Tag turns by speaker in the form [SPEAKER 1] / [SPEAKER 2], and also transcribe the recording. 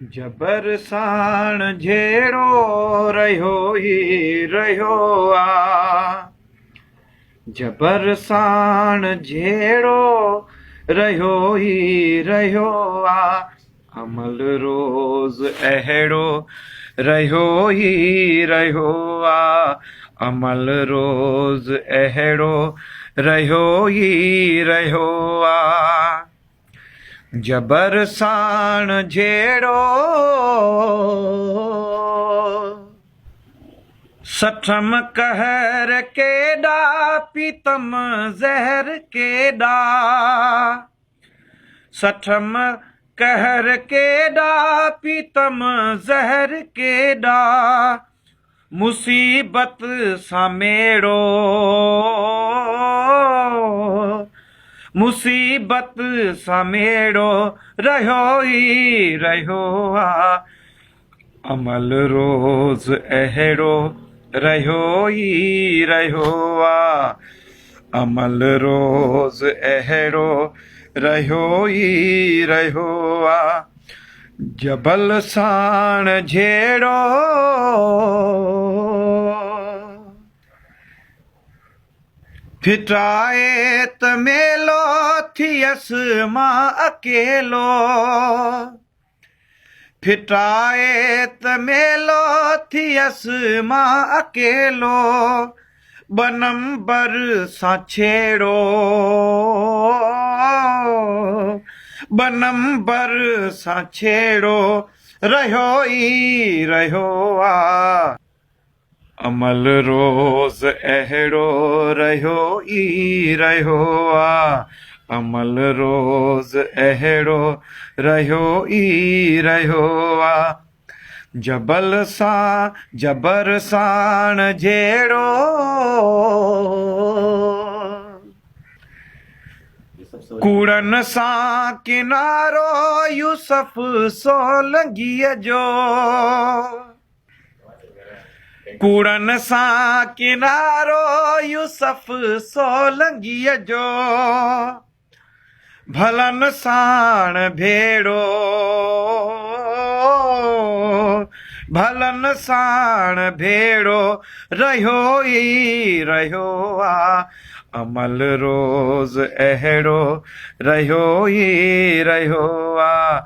[SPEAKER 1] जबर साण जहिड़ो रहियो ई रहियो आ। जबर साण जहिड़ो रहियो ई रहियो आ। अमल रोज़ अहिड़ो रहियो ई रहियो आ। अमल रोज़ अहिड़ो रहियो ई रहियो आ। जबर साण जहिड़ो सठम कहर केॾा पीतम ज़हर केॾा। सठम कहर केॾा पीतम ज़हर केॾा। मुसीबत सां मेड़ो मुसीबत सां मेड़ो रहियो ई रहियो आ। अमल रोज़ अहिड़ो रहियो ई रहियो आ। अमल रोज़ अहिड़ो रहियो ई रहियो आ। जबल साण जहिड़ो फिटाए त मेलो थियसि मां अकेलो। फिटाए त मेलो थियसि मां अकेलो। ॿ नंबर सां छेड़ो ॿ नंबर सां छेड़ो रहियो ई रहियो आ। अमल रोज़ अहिड़ो रहियो ई रहियो आ। अमल रोज़ अहिड़ो रहियो ई रहियो आ। जबल सां जबर साण जहिड़ो कूड़न सां किनारो यूसुफ सोलंघीअ जो। कूड़न सां किनारो यूसुफ सोलंघीअ जो। भलन साण भेड़ो भलन साण भेड़ो रहियो ई रहियो आ। अमल रोज़ अहिड़ो रहियो ई रहियो आ।